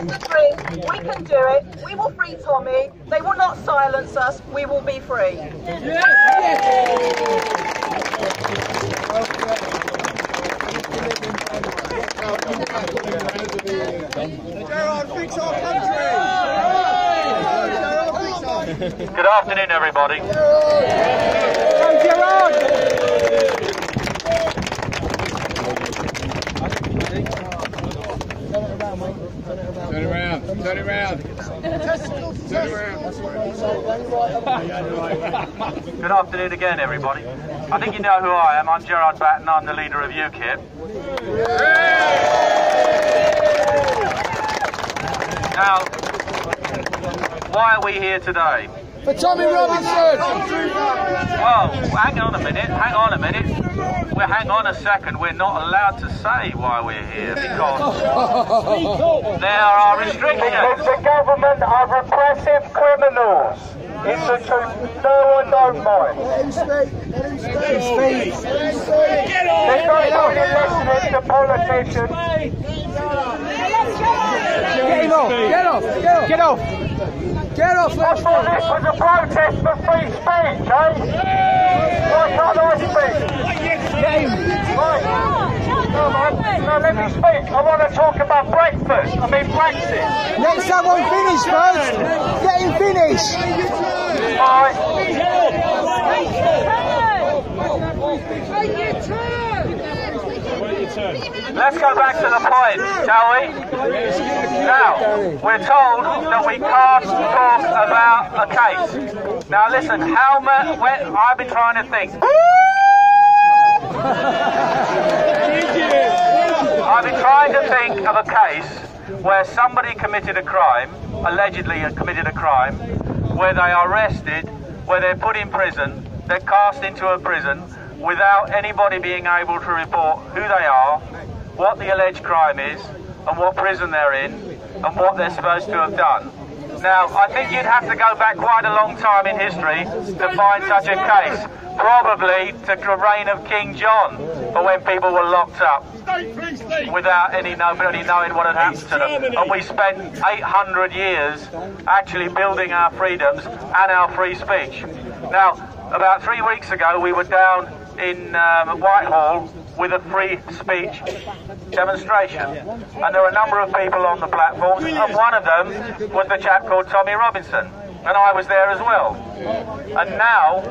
us a dream, we can do it. We will free Tommy. They will not silence us. We will be free. Gerard, fix our country! Good afternoon, everybody. Go, Gerard! Turn around, turn around. Turn around. Good afternoon again, everybody. I think you know who I am. I'm Gerard Batten. I'm the leader of UKIP. Now, why are we here today? For Tommy Robinson! Well, hang on a minute. Well, hang on a second. We're not allowed to say why we're here because there are restrictions. Because the government are repressive criminals. It's the truth. No one don't mind. Let him speak. Get off! There's no point in listening to politicians. Get him off! Get off! Get off! Get off! I thought this was a protest for free speech, eh? Why can't I speak? Get him! Right. No, man. No, let me speak. I want to talk about breakfast. I mean Brexit. Let someone finish first! Let him finish! Right. Let's go back to the point, shall we? Now, we're told that we can't talk about a case. Now listen, I've been trying to think. I've been trying to think of a case where somebody committed a crime, allegedly committed a crime, where they are arrested, where they're put in prison, they're cast into a prison without anybody being able to report who they are, what the alleged crime is, and what prison they're in, and what they're supposed to have done. Now, I think you'd have to go back quite a long time in history to find such a case. Probably to the reign of King John, for when people were locked up without nobody knowing what had happened to them. And we spent 800 years actually building our freedoms and our free speech. Now, about 3 weeks ago, we were down in Whitehall with a free speech demonstration, and there were a number of people on the platforms, and one of them was the chap called Tommy Robinson, and I was there as well. And now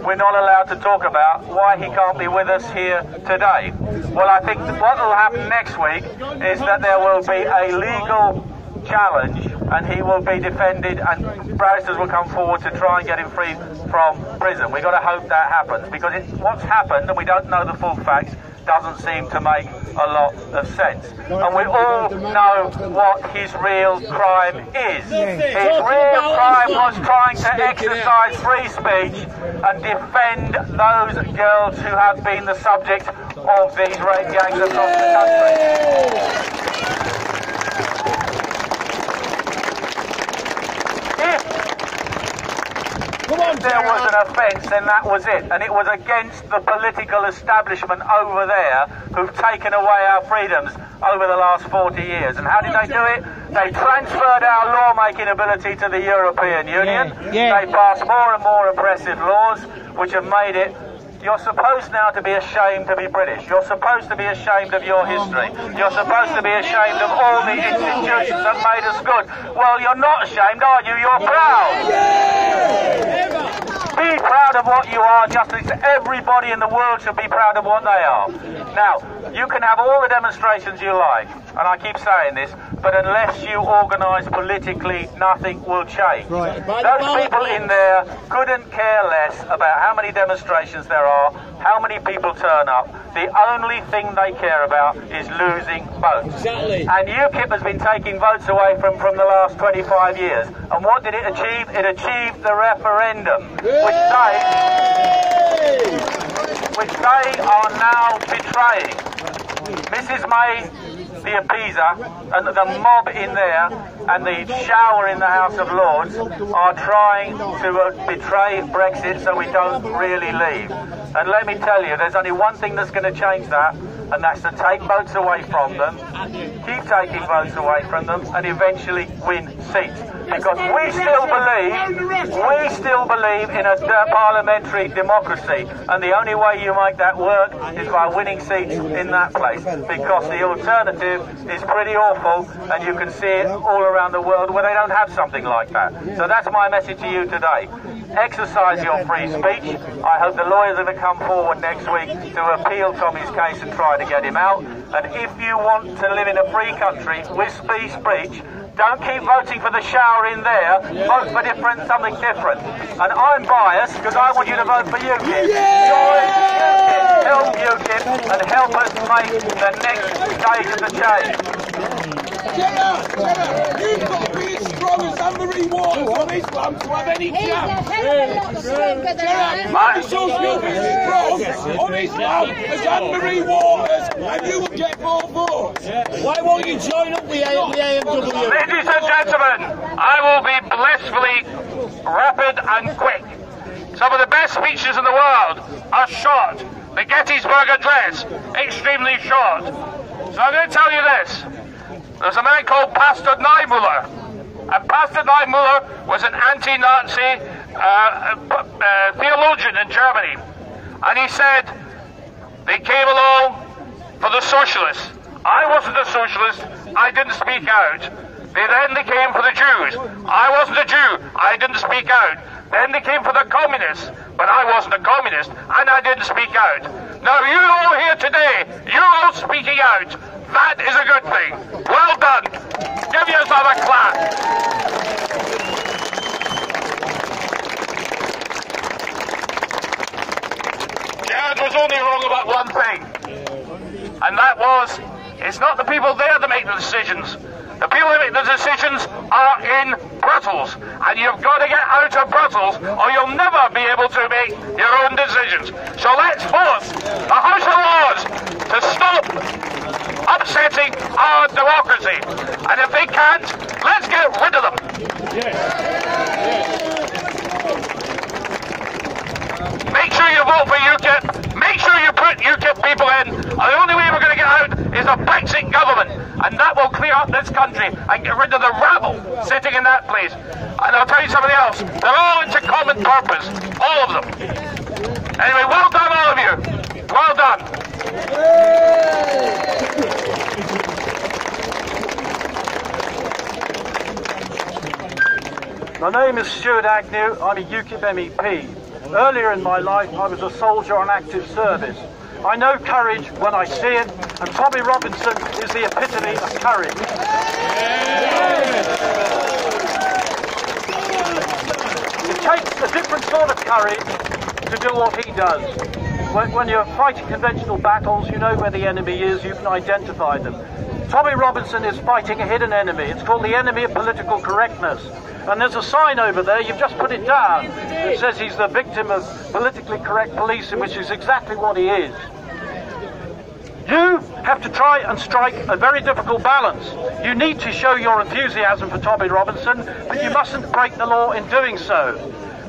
we're not allowed to talk about why he can't be with us here today. Well, I think what will happen next week is that there will be a legal challenge, and he will be defended, and barristers will come forward to try and get him free from prison. We've got to hope that happens, because what's happened, and we don't know the full facts, doesn't seem to make a lot of sense. And we all know what his real crime is. His real crime was trying to exercise free speech and defend those girls who have been the subject of these rape gangs across the country. If there was an offence, then that was it, and it was against the political establishment over there who've taken away our freedoms over the last 40 years. And how did they do it? They transferred our lawmaking ability to the European Union. They passed more and more oppressive laws, which have made it. You're supposed now to be ashamed to be British. You're supposed to be ashamed of your history. You're supposed to be ashamed of all the institutions that made us good. Well, you're not ashamed, are you? You're proud. Be proud of what you are, just as everybody in the world should be proud of what they are. Now, you can have all the demonstrations you like, and I keep saying this, but unless you organise politically, nothing will change. Those people in there couldn't care less about how many demonstrations there are, how many people turn up. The only thing they care about is losing votes. Exactly. And UKIP has been taking votes away from the last 25 years. And what did it achieve? It achieved the referendum, which they are now betraying. Mrs May, the appeaser, and the mob in there, and the shower in the House of Lords are trying to betray Brexit so we don't really leave. And let me tell you, there's only one thing that's going to change that, and that's to take votes away from them, keep taking votes away from them, and eventually win seats. Because we still believe in a parliamentary democracy, and the only way you make that work is by winning seats in that place, because the alternative is pretty awful, and you can see it all around the world where they don't have something like that. So that's my message to you today. Exercise your free speech. I hope the lawyers are going to come forward next week to appeal Tommy's case and try to get him out. And if you want to live in a free country with free speech, don't keep voting for the shower in there. Vote for something different. And I'm biased because I want you to vote for UKIP. Join UKIP, help UKIP, and help us make the next stage of the change. Get up! You've got to be as strong as Anne-Marie Waters on Islam to have any chance. Get so you'll be strong on Islam as Anne-Marie Waters, and you will get more votes. Why won't you join up with AMW? Ladies and gentlemen, I will be blissfully rapid and quick. Some of the best speeches in the world are short. The Gettysburg Address, extremely short. So I'm going to tell you this. There's a man called Pastor Niemöller, and Pastor Niemöller was an anti-Nazi theologian in Germany, and he said they came along for the socialists. I wasn't a socialist, I didn't speak out. Then they came for the Jews. I wasn't a Jew, I didn't speak out. Then they came for the communists, but I wasn't a communist, and I didn't speak out. Now you all here today, you're all speaking out. That is a good thing. Well done. Give yourself a clap. Gerard was only wrong about one thing, and that was, it's not the people there that make the decisions. The people that make the decisions are in Brussels, and you've got to get out of Brussels or you'll never be able to make your own decisions. So let's force the House of Lords to stop upsetting our democracy, and if they can't, let's get rid of them. Make sure you vote for UKIP, make sure you put UKIP people in, and the only way we're going to get out is a Brexit government, and that will clear up this country and get rid of the rabble sitting in that place. And I'll tell you something else, they're all into common purpose, all of them. Anyway, well done all of you, well done. My name is Stuart Agnew, I'm a UKIP MEP. Earlier in my life I was a soldier on active service. I know courage when I see it, and Tommy Robinson is the epitome of courage. It takes a different sort of courage to do what he does. When you're fighting conventional battles, you know where the enemy is, you can identify them. Tommy Robinson is fighting a hidden enemy. It's called the enemy of political correctness. And there's a sign over there, you've just put it down, that says he's the victim of politically correct policing, which is exactly what he is. You have to try and strike a very difficult balance. You need to show your enthusiasm for Tommy Robinson, but you mustn't break the law in doing so.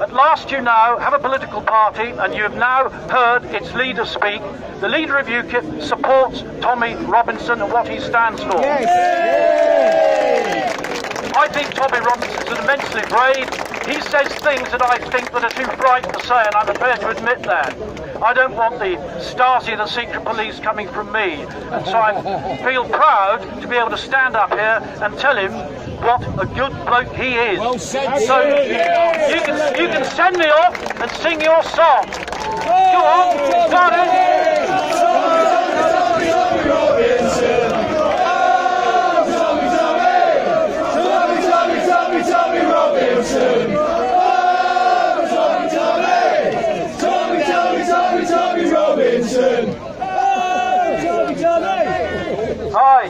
At last you now have a political party, and you have now heard its leader speak. The leader of UKIP supports Tommy Robinson and what he stands for. I think Tommy Robinson is immensely brave. He says things that I think that are too frightened to say, and I'm prepared to admit that. I don't want the Stasi, the secret police, coming from me. And so I feel proud to be able to stand up here and tell him what a good bloke he is. Well said, so you can send me off and sing your song. Go on, got it. Hi.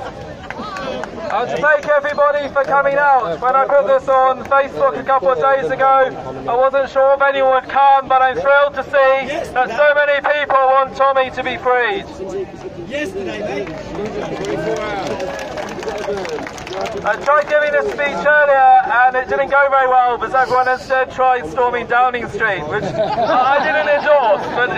I want to thank everybody for coming out. When I put this on Facebook a couple of days ago, I wasn't sure if anyone would come, but I'm thrilled to see that so many people want Tommy to be freed. Yesterday, mate. I tried giving a speech earlier and it didn't go very well because everyone instead tried storming Downing Street, which I didn't endorse, but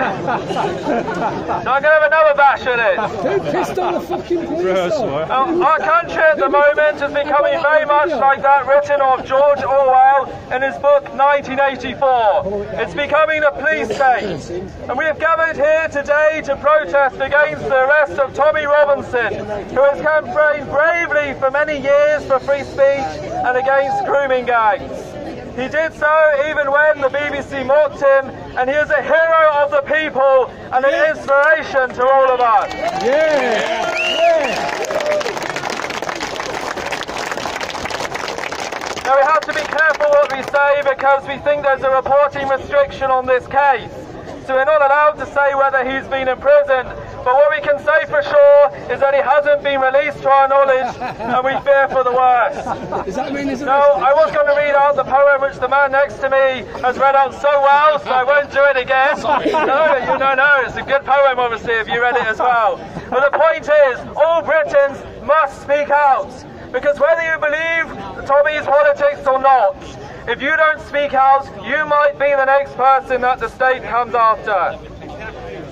so I'm going to have another bash at it. Who pissed on the fucking police? Our country at the moment is becoming very much like that written of George Orwell in his book 1984. It's becoming a police state. And we have gathered here today to protest against the arrest of Tommy Robinson, who has campaigned bravely for many years for free speech and against grooming gangs. He did so even when the BBC mocked him, and he is a hero of the people and an inspiration to all of us. Now we have to be careful what we say because we think there's a reporting restriction on this case. So we're not allowed to say whether he's been imprisoned, but what we can say for sure is that he hasn't been released to our knowledge, and we fear for the worst. Does that mean No, I was going to read out the poem which the man next to me has read out so well, so I won't do it again. No, it's a good poem obviously if you read it as well. But the point is, all Britons must speak out, because whether you believe Tommy's politics or not, if you don't speak out, you might be the next person that the state comes after.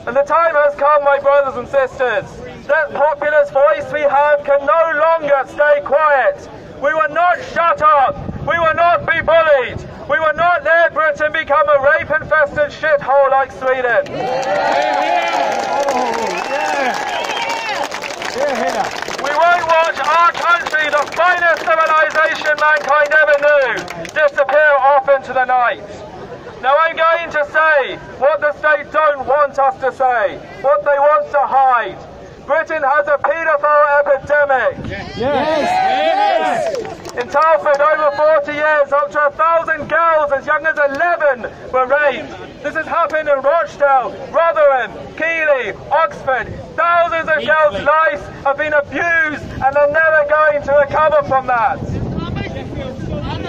And the time has come, my brothers and sisters. That populist voice we have can no longer stay quiet. We will not shut up. We will not be bullied. We will not let Britain become a rape-infested shithole like Sweden. We won't watch our country, the finest civilization mankind ever knew, disappear off into the night. Now I'm going to say what the state don't want us to say, what they want to hide. Britain has a paedophile epidemic. Yes. In Telford, over 40 years, up to 1,000 girls as young as 11 were raped. This has happened in Rochdale, Rotherham, Keighley, Oxford. Thousands of girls' lives have been abused and they're never going to recover from that.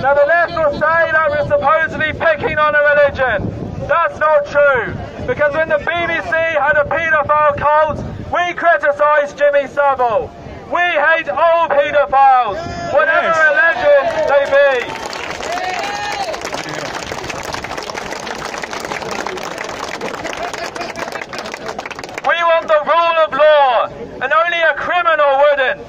Now the left will say that we're supposedly picking on a religion. That's not true, because when the BBC had a paedophile cult, we criticised Jimmy Savile. We hate all paedophiles, whatever religion they be. We want the rule of law, and only a criminal wouldn't.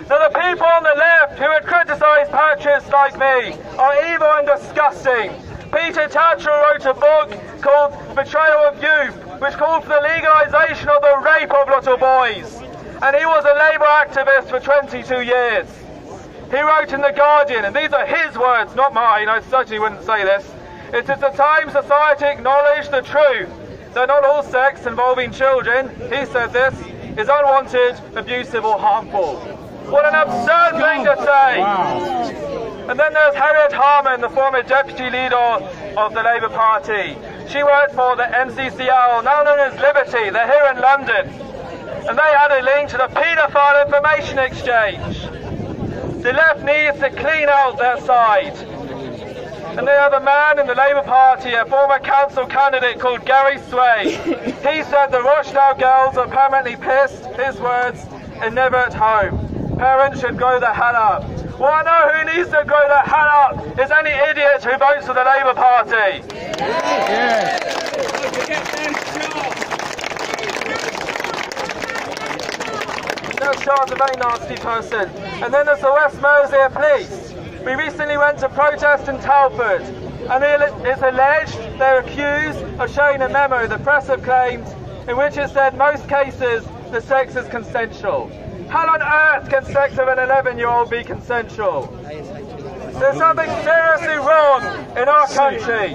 Now the people on the left who would criticise patriots like me are evil and disgusting. Peter Tatchell wrote a book called Betrayal of Youth, which called for the legalisation of the rape of little boys. And he was a Labour activist for 22 years. He wrote in The Guardian, and these are his words, not mine, I certainly wouldn't say this. It is the time society acknowledged the truth that not all sex involving children, he said this, is unwanted, abusive or harmful. What an absurd thing to say! Wow. And then there's Harriet Harman, the former deputy leader of the Labour Party. She worked for the NCCL, now known as Liberty. They're here in London. And they had a link to the paedophile information exchange. The left needs to clean out their side. And they have a man in the Labour Party, a former council candidate called Gary Sway. He said the Rochdale girls are permanently pissed, his words, and never at home. Parents should grow the hell up. Well, I know who needs to grow the hell up is any idiot who votes for the Labour Party. No, Charles, a very nasty person. And then there's the West Mercia Police. We recently went to protest in Telford, and it's alleged, they're accused of sharing a memo the press have claimed, in which it said most cases the sex is consensual. How on earth can sex of an 11-year-old be consensual? There's something seriously wrong in our country.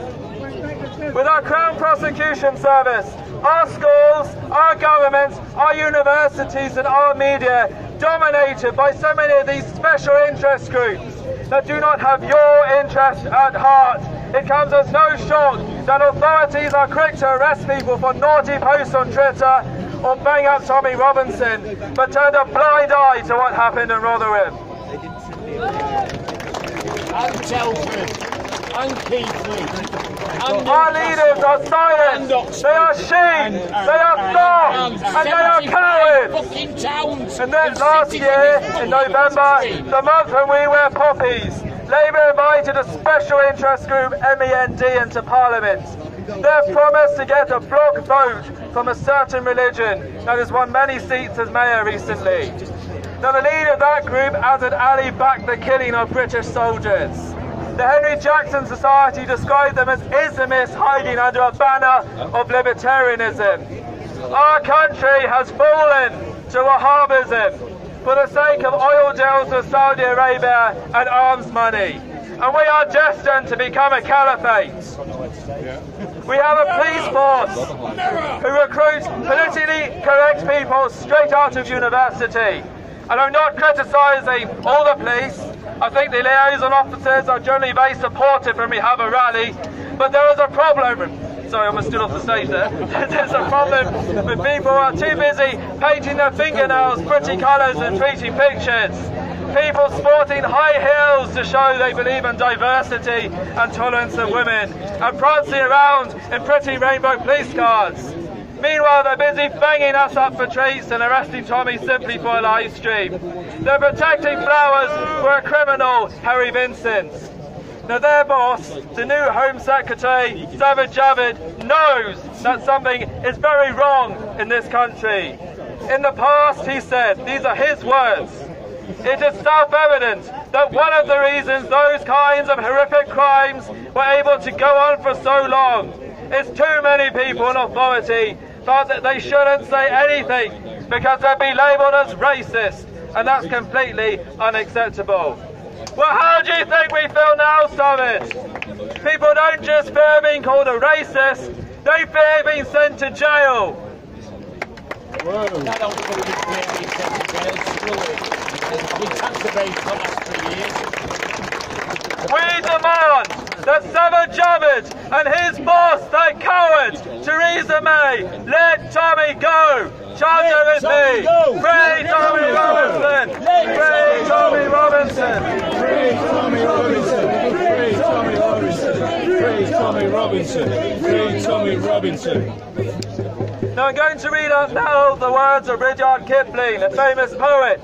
With our Crown Prosecution Service, our schools, our governments, our universities and our media dominated by so many of these special interest groups that do not have your interest at heart. It comes as no shock that authorities are quick to arrest people for naughty posts on Twitter or bang up Tommy Robinson, but turned a blind eye to what happened in Rotherham. And Telford. and Keithley. Our leaders are silent, they are sheep, they are soft, and they are cowards. And then last year, in November, the month when we wear poppies, Labour invited a special interest group, MEND, into Parliament. They've promised to get a block vote from a certain religion that has won many seats as mayor recently. Now the leader of that group, Azad Ali, backed the killing of British soldiers. The Henry Jackson Society described them as Islamists hiding under a banner of libertarianism. Our country has fallen to Wahhabism for the sake of oil deals with Saudi Arabia and arms money. And we are destined to become a caliphate. We have a police force who recruits politically correct people straight out of university. And I'm not criticising all the police. I think the liaison officers are generally very supportive when we have a rally. But there is a problem. Sorry, I almost stood off the stage there. There's a problem with people who are too busy painting their fingernails pretty colours and tweeting pictures. People sporting high heels to show they believe in diversity and tolerance of women, and prancing around in pretty rainbow police cars. Meanwhile, they're busy banging us up for treats and arresting Tommy simply for a live stream. They're protecting flowers for a criminal, Harry Vincent. Now their boss, the new Home Secretary, Sajid Javid, knows that something is very wrong in this country. In the past, he said, these are his words, it is self-evident that one of the reasons those kinds of horrific crimes were able to go on for so long is too many people in authority thought that they shouldn't say anything because they'd be labelled as racist, and that's completely unacceptable. Well, how do you think we feel now, Summit? People don't just fear being called a racist, they fear being sent to jail. Whoa. That don't really fear being sent to jail, screw it. We tax evade for the last 3 years. We demand that Sajid Javid and his boss, that coward, Theresa May, let Tommy go. Chant it with me. Free Tommy Robinson. Free Tommy Robinson. Free Tommy Robinson. Free Tommy Robinson. Free Tommy Robinson. Free Tommy Robinson. Now I'm going to read out now the words of Rudyard Kipling, a famous poet.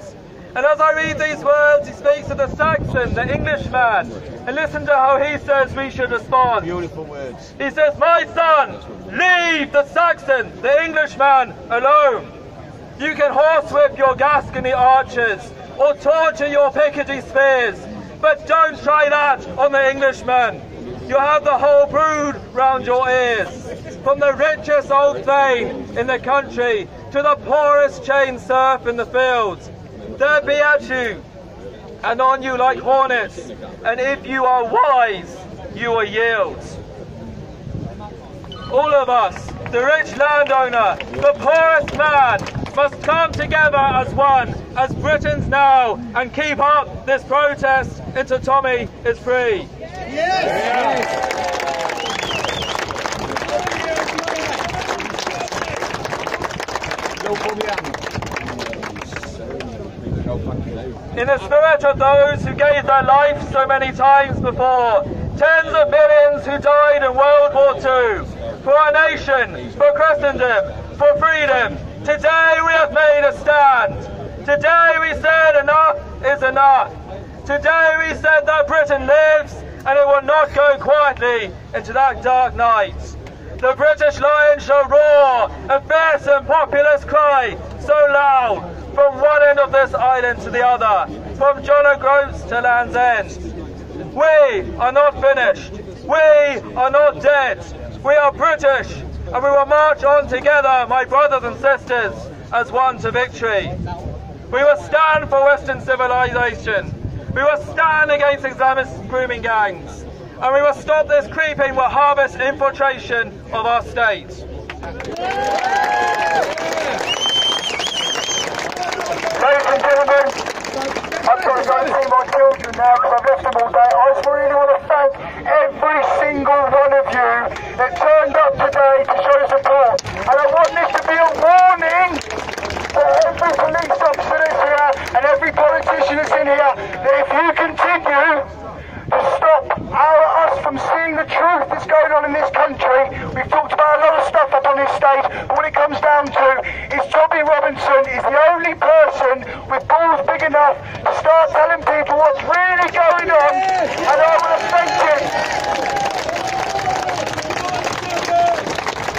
And as I read these words, he speaks of the Saxon, the Englishman. And listen to how he says we should respond. Beautiful words. He says, my son, leave the Saxon, the Englishman, alone. You can horsewhip your Gascony archers or torture your Picardy spears, but don't try that on the Englishman. You'll have the whole brood round your ears. From the richest old thane in the country to the poorest chain serf in the fields. They'll be at you and on you like hornets, and if you are wise, you will yield. All of us, the rich landowner, the poorest man, must come together as one, as Britons now, and keep up this protest until Tommy is free. Yes! In the spirit of those who gave their life so many times before, tens of millions who died in World War II, for our nation, for Christendom, for freedom, today we have made a stand. Today we said enough is enough. Today we said that Britain lives and it will not go quietly into that dark night. The British Lion shall roar, a fearsome populous cry, so loud, from one end of this island to the other, from John O'Groats to Land's End. We are not finished. We are not dead. We are British, and we will march on together, my brothers and sisters, as one to victory. We will stand for Western civilization. We will stand against Islamist grooming gangs. And we will stop this creeping Wahhabist infiltration of our state. Ladies and gentlemen, I've got to go and see my children now because I've left them all day. I just really want to thank every single one of you that turned up today to show support. And I want this to be a warning for every police officer that's here and every politician that's in here that if you continue to stop us from seeing the truth that's going on in this country. We've talked about a lot of stuff up on this stage, but what it comes down to is Tommy Robinson is the only person with balls big enough to start telling people what's really going on, and I want to thank him.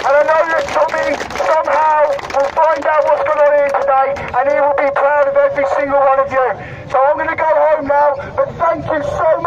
And I know that Tommy somehow will find out what's going on here today, and he will be proud of every single one of you. So I'm going to go home now, but thank you so